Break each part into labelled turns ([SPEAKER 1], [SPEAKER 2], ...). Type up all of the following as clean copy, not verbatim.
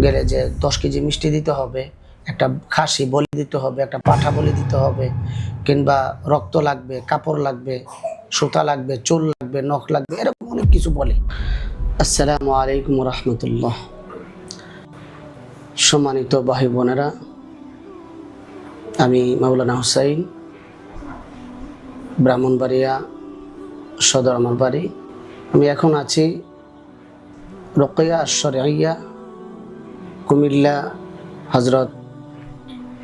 [SPEAKER 1] গেলে যে 10 কেজি মিষ্টি দিতে হবে, একটা খাসি বলি দিতে হবে, একটা পাঠা বলি দিতে হবে, কিংবা রক্ত লাগবে, কাপড় লাগবে, সুতা লাগবে, চুল লাগবে, নখ লাগবে, এরকম অনেক কিছু বলে। আসসালামু আলাইকুম রহমতুল্লাহ। সম্মানিত ভাই বোনেরা, আমি মাওলানা হুসাইন, ব্রাহ্মণবাড়িয়া সদর আমার বাড়ি। আমি এখন আছি রোকেয়া আশ-শরঈয়া, কুমিল্লা হজরত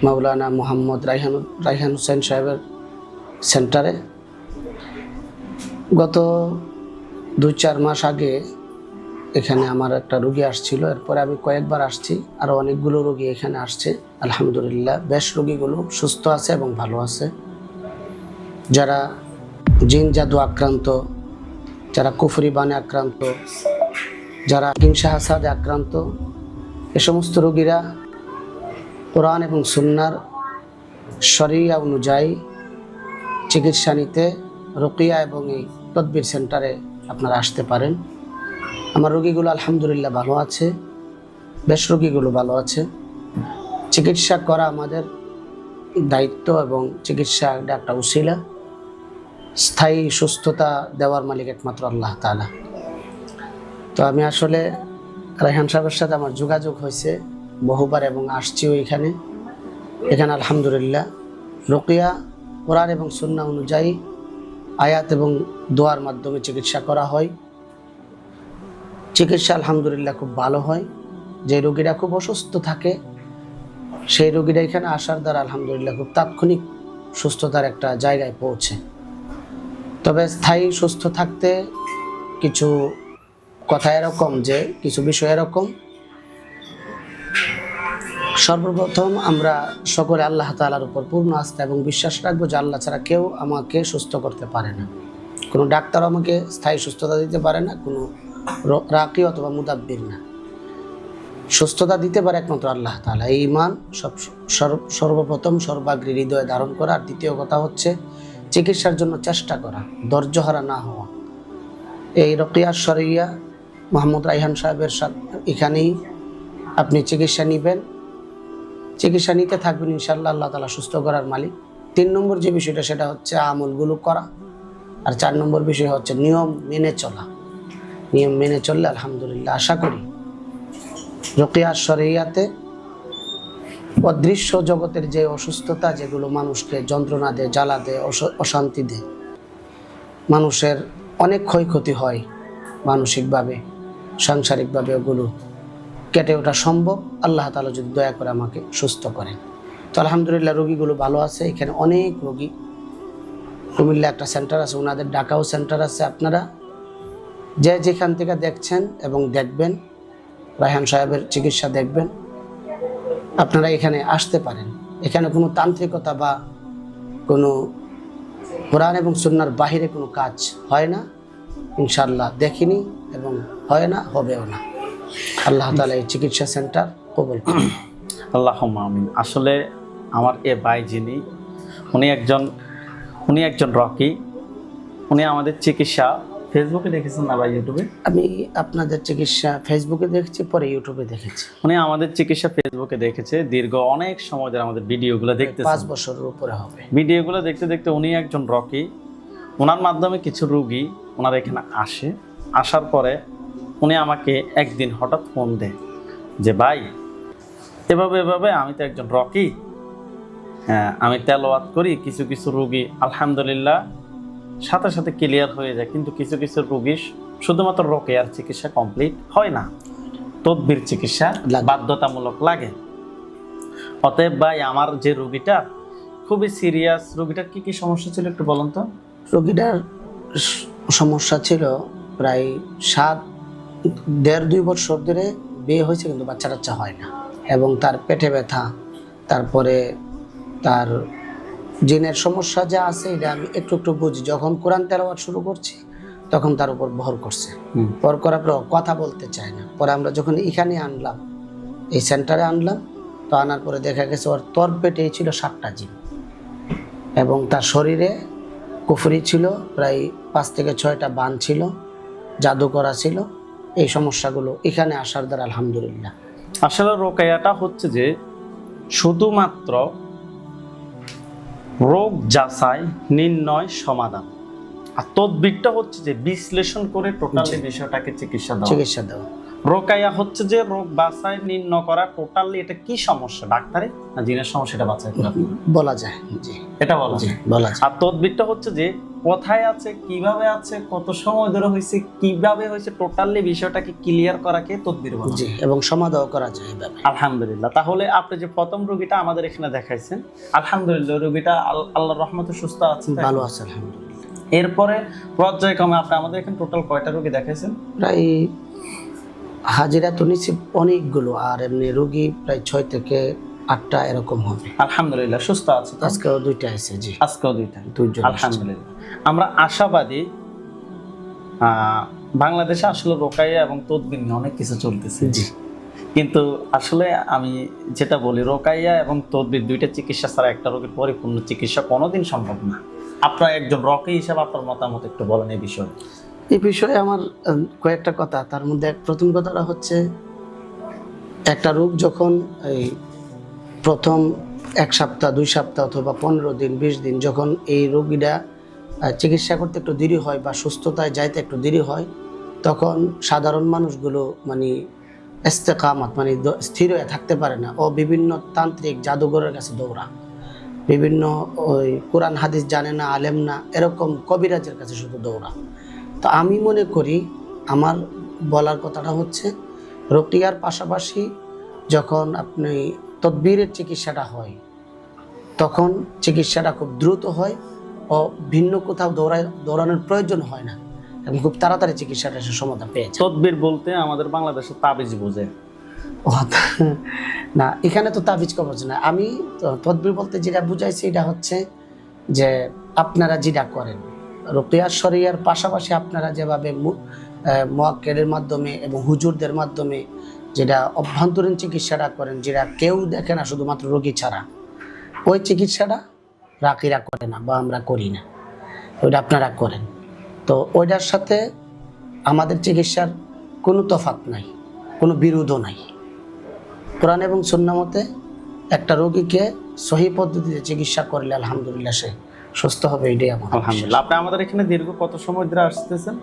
[SPEAKER 1] মাওলানা মোহাম্মদ রায়হান হুসাইন সাহেবের সেন্টারে। গত 2-4 মাস আগে এখানে আমার একটা রোগী আসছিল, এরপরে আমি কয়েকবার আসছি, আরও অনেকগুলো রোগী এখানে আসছে। আলহামদুলিল্লাহ বেশ রোগীগুলো সুস্থ আছে এবং ভালো আছে। যারা জিন জাদু আক্রান্ত, যারা কুফরি বানে আক্রান্ত, যারা হিংসা হাসাদে আক্রান্ত, এ সমস্ত রোগীরা কোরআন এবং সুন্নাহর শরিয়া অনুযায়ী চিকিৎসা নিতে রুকিয়া এবং এই তদবির সেন্টারে আপনারা আসতে পারেন। আমার রোগীগুলো আলহামদুলিল্লাহ ভালো আছে, বেশ রোগীগুলো ভালো আছে। চিকিৎসা করা আমাদের দায়িত্ব এবং চিকিৎসা একটা উসিলা। স্থায়ী সুস্থতা দেওয়ার মালিক একমাত্র আল্লাহ তাআলা। তো আমি আসলে রায়হান সাহেবের সাথে আমার যোগাযোগ হয়েছে বহুবার এবং আসছিও এখানে আলহামদুলিল্লাহ রুকিয়া কোরআন এবং সুন্নাহ অনুযায়ী আয়াত এবং দোয়ার মাধ্যমে চিকিৎসা করা হয়। চিকিৎসা আলহামদুলিল্লাহ খুব ভালো হয়। যে রোগীরা খুব অসুস্থ থাকে সেই রোগীরা এখানে আসার দ্বারা আলহামদুলিল্লাহ খুব তাৎক্ষণিক সুস্থতার একটা জায়গায় পৌঁছে। তবে স্থায়ী সুস্থ থাকতে কিছু কথা এরকম, যে কিছু বিষয় এরকম, সর্বপ্রথম আমরা সকলে আল্লাহ তাআলার উপর পূর্ণ আস্থা এবং বিশ্বাস রাখবো যে আল্লাহ ছাড়া কেউ আমাকে সুস্থ করতে পারে না। কোনো ডাক্তার আমাকে স্থায়ী সুস্থতা দিতে পারে না, কোনো রাকি অথবা মুদাব্বির না। সুস্থতা দিতে পারে একমাত্র আল্লাহ তাআলা। এই ঈমান সর্বপ্রথম সর্বাগ্রে হৃদয়ে ধারণ করা। আর দ্বিতীয় কথা হচ্ছে চিকিৎসার জন্য চেষ্টা করা, ধৈর্যহারা না হওয়া। এই রুকিয়া আশ-শরঈয়া মোহাম্মদ রায়হান সাহেবের সাথে এখানেই আপনি চিকিৎসা নেবেন, চিকিৎসা নিতে থাকবেন, ইনশাআল্লাহ আল্লাহ তাআলা সুস্থ করার মালিক। 3 নম্বর যে বিষয়টা সেটা হচ্ছে আমলগুলো করা। আর 4 নম্বর বিষয় হচ্ছে নিয়ম মেনে চলা। নিয়ম মেনে চললে আলহামদুলিল্লাহ আশা করি রুকিয়া আশ-শরঈয়াতে অদৃশ্য জগতের যে অসুস্থতা, যেগুলো মানুষকে যন্ত্রণা দেয়, জ্বালা দেয়, অশান্তি দেয়, মানুষের অনেক ক্ষয়ক্ষতি হয় মানসিকভাবে, সাংসারিকভাবে, ওগুলো কেটে ওঠা সম্ভব আল্লাহ তাআলা যদি দয়া করে আমাকে সুস্থ করেন। তো আলহামদুলিল্লাহ রোগীগুলো ভালো আছে। এখানে অনেক রোগী, কুমিল্লা একটা সেন্টার আছে, ওনাদের ঢাকাও সেন্টার আছে। আপনারা যে যেখান থেকে দেখছেন এবং দেখবেন রায়হান সাহেবের চিকিৎসা দেখবেন, আপনারা এখানে আসতে পারেন। এখানে কোনো তান্ত্রিকতা বা কোনো কোরআন এবং সুন্নাহর বাহিরে কোনো কাজ হয় না, ইনশাআল্লাহ দেখিনি এবং হয় না, হবেও না। আল্লাহ তাআলা এই চিকিৎসা সেন্টার কবুল করুন।
[SPEAKER 2] আল্লাহুম্মা আমিন। আসলে আমার এ ভাই যিনি, উনি একজন রকি। উনি আমাদের চিকিৎসা ফেসবুকে দেখেছেন না বা ইউটিউবে?
[SPEAKER 1] আমি আপনাদের চিকিৎসা ফেসবুকে দেখেছি, পরে ইউটিউবে দেখেছি।
[SPEAKER 2] উনি আমাদের চিকিৎসা ফেসবুকে দেখেছে, দীর্ঘ অনেক সময় ধরে আমাদের ভিডিওগুলো দেখতে,
[SPEAKER 1] 5 বছরের উপরে হবে।
[SPEAKER 2] ভিডিওগুলো দেখতে দেখতে উনি একজন রকি। ওনার মাধ্যমে কিছু রোগী ওনার এখানে আসে। আসার পরে উনি আমাকে একদিন হঠাৎ ফোন দেয় যে ভাই এভাবে আমি তো একজন রকি, হ্যাঁ আমি তেলাওয়াত করি, কিছু কিছু রোগী আলহামদুলিল্লাহ সাথে সাথে ক্লিয়ার হয়ে যায়, কিন্তু কিছু কিছু রোগী শুধুমাত্র রুকিয়ার চিকিৎসা কমপ্লিট হয় না, তদবির চিকিৎসা বাধ্যতামূলক লাগে। অতএব ভাই আমার যে রোগীটা খুবই সিরিয়াস, রোগীটার কি কি সমস্যা ছিল একটু বলুন তো?
[SPEAKER 1] রোগীটার সমস্যা ছিল প্রায় 1.5-2 বছর ধরে বিয়ে হয়েছে, কিন্তু বাচ্চা টাচ্চা হয় না, এবং তার পেটে ব্যথা, তারপরে তার জিনের সমস্যা যা আছে এটা আমি একটু একটু বুঝি। যখন কোরআন তেলাওয়াত শুরু করছি তখন তার উপর ভর করছে, ভর করার পর কথা বলতে চায় না। পরে আমরা যখন এখানে আনলাম, এই সেন্টারে আনলাম, তো আনার পরে দেখা গেছে ওর তর পেটেই ছিল 7টা জিন, এবং তার শরীরে কুফরি ছিল প্রায় 5 থেকে 6টা বান ছিল, জাদু করা ছিল। এই সমস্যাগুলো এখানে আসার দ্বারা আলহামদুলিল্লাহ
[SPEAKER 2] আসলে রোকাইয়াটা হচ্ছে যে শুধুমাত্র রোগ যাচাই, নির্ণয়, সমাধান। আর তদবিরটা হচ্ছে যে বিশ্লেষণ করে টোটালি বিষয়টাকে চিকিৎসা দেওয়া। রোকাইয়া হচ্ছে যে রোগ বাছাই, নির্ণয় করা টোটালি এটা কি সমস্যা ডাক্তারে না জিনের সমস্যাটা বাছাই করা
[SPEAKER 1] বলা যায়। জি,
[SPEAKER 2] এটা বলা যায়। আর তদবিরটা হচ্ছে যে কোথায় আছে, কিভাবে আছে, কত সময় ধরে হয়েছে, কিভাবে হয়েছে, টোটালি বিষয়টাকে ক্লিয়ার করাকে তদবির বলা যায়।
[SPEAKER 1] জি, এবং সমাধান করা যায় এভাবে।
[SPEAKER 2] আলহামদুলিল্লাহ। তাহলে আপনি যে প্রথম রোগীটা আমাদের এখানে দেখাইছেন, আলহামদুলিল্লাহ রোগীটা আল্লাহর রহমতে সুস্থ আছে,
[SPEAKER 1] ভালো আছে আলহামদুলিল্লাহ।
[SPEAKER 2] এরপরে পর্যায়ক্রমে আপনি আমাদের এখানে টোটাল কয়টা রোগী দেখাইছেন?
[SPEAKER 1] প্রায় হাজিরা তো নিচ্ছি অনেকগুলো, আর এমনি রোগী প্রায় 6 থেকে 8টা এরকম হবে।
[SPEAKER 2] আলহামদুলিল্লাহ সুস্থ আছে।
[SPEAKER 1] আজকেও 2টা আছে। জি,
[SPEAKER 2] আজকেও 2টা।
[SPEAKER 1] দুইজন।
[SPEAKER 2] আলহামদুলিল্লাহ। আমরা আশাবাদী বাংলাদেশে আসলে রোকাইয়া এবং তদবির নিয়ে অনেক কিছু চলতেছে।
[SPEAKER 1] জি,
[SPEAKER 2] কিন্তু আসলে আমি যেটা বলি, রোকাইয়া এবং তদবির দুইটা চিকিৎসা ছাড়া একটা রোগীর পরিপূর্ণ চিকিৎসা কোনোদিন সম্ভব না। আপনার একজন রকি হিসাবে আপনার মতামত একটু বলেন এই বিষয়ে।
[SPEAKER 1] এই বিষয়ে আমার কয়েকটা কথা। তার মধ্যে প্রথম কথাটা হচ্ছে, একটা রোগ যখন এই প্রথম 1 সপ্তাহ, 2 সপ্তাহ অথবা 15 দিন, 20 দিন যখন এই রোগীরা চিকিৎসা করতে একটু দেরি হয় বা সুস্থতায় যাইতে একটু দেরি হয়, তখন সাধারণ মানুষগুলো মানে ইস্তেকামাত মানে স্থির হয়ে থাকতে পারে না ও বিভিন্ন তান্ত্রিক জাদুঘরের কাছে দৌড়া, বিভিন্ন ওই কোরআন হাদিস জানে না, আলেম না, এরকম কবিরাজের কাছে শুধু দৌড়া। তো আমি মনে করি, আমার বলার কথাটা হচ্ছে, রোকিয়ার পাশাপাশি যখন আপনি তদবিরের চিকিৎসাটা হয়, তখন চিকিৎসাটা খুব দ্রুত হয় ও ভিন্ন কোথাও দৌড়ানোর প্রয়োজন হয় না, এবং খুব তাড়াতাড়ি চিকিৎসাটা সে সমাধান পেয়েছে।
[SPEAKER 2] তদবির বলতে আমাদের বাংলাদেশে তাবিজ বোঝে
[SPEAKER 1] না, এখানে তো তাবিজ কবজ না। আমি তদবির বলতে যেটা বুঝাইছি, এটা হচ্ছে যে আপনারা যেটা করেন রুকিয়া শরিয়ার পাশাপাশি আপনারা যেভাবে মুয়াক্কিলের মাধ্যমে এবং হুজুরদের মাধ্যমে যেটা অভ্যন্তরীণ চিকিৎসাটা করেন, যেটা কেউ দেখে না শুধুমাত্র রোগী ছাড়া, ওই চিকিৎসাটা রাকিরা করে না বা আমরা করি না, ওইটা আপনারা করেন। তো ওইটার সাথে আমাদের চিকিৎসার কোনো তফাৎ নাই, কোনো বিরোধও নাই। কোরআন এবং সুন্নাহ মতে একটা রোগীকে সহি পদ্ধতিতে চিকিৎসা করলে আলহামদুলিল্লাহ সে সুস্থ হবে, এটাই আমার
[SPEAKER 2] আলহামদুলিল্লাহ। আপনি আমাদের এখানে দীর্ঘ কত সময় ধরে আসতেছেন?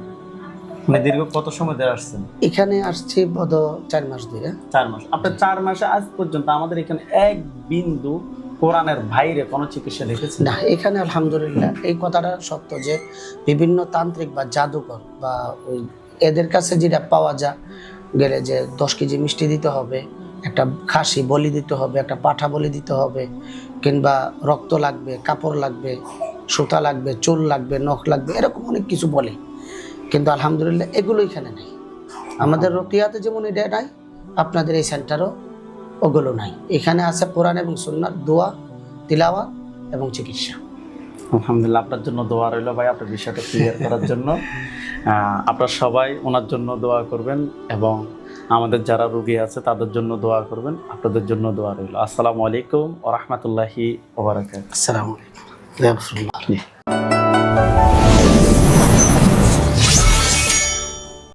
[SPEAKER 2] দীর্ঘ কত সময় ধরে আসছেন?
[SPEAKER 1] এখানে আসছি বোধ 4 মাস ধরে।
[SPEAKER 2] 4 মাস। আপনার 4 মাসে আজ পর্যন্ত আমাদের এখানে এক বিন্দু কোরআনের বাইরে কোনো চিকিৎসা দেখেছেন
[SPEAKER 1] না? এখানে আলহামদুলিল্লাহ এই কথাটা সত্য যে বিভিন্ন তান্ত্রিক বা জাদুকর বা ওই এদের কাছে যেটা পাওয়া যায় গেলে যে 10 কেজি মিষ্টি দিতে হবে, একটা খাসি বলি দিতে হবে, একটা পাঠা বলি দিতে হবে, কিংবা রক্ত লাগবে, কাপড় লাগবে, সুতা লাগবে, চুল লাগবে, নখ লাগবে, এরকম অনেক কিছু বলে। কিন্তু আলহামদুলিল্লাহ এগুলো এখানে নেই। আমাদের রকিয়াতে যেমন এটা নাই, আপনাদের এই সেন্টারও ওগুলো নাই। এখানে আছে কোরআন এবং সুন্নাহর দোয়া, তিলাওয়াত এবং চিকিৎসা।
[SPEAKER 2] আলহামদুলিল্লাহ। আপনার জন্য দোয়া রইল ভাই, আপনার বিষয়টা ক্লিয়ার করার জন্য। আপনারা সবাই ওনার জন্য দোয়া করবেন এবং আমাদের যারা রোগী আছে তাদের জন্য দোয়া করবেন। আপনাদের জন্য দোয়া রইল। আসসালামু আলাইকুম ওয়া রাহমাতুল্লাহি ওয়া বারাকাতুহু।
[SPEAKER 1] আসসালামু আলাইকুম ওয়া রাহমাতুল্লাহ।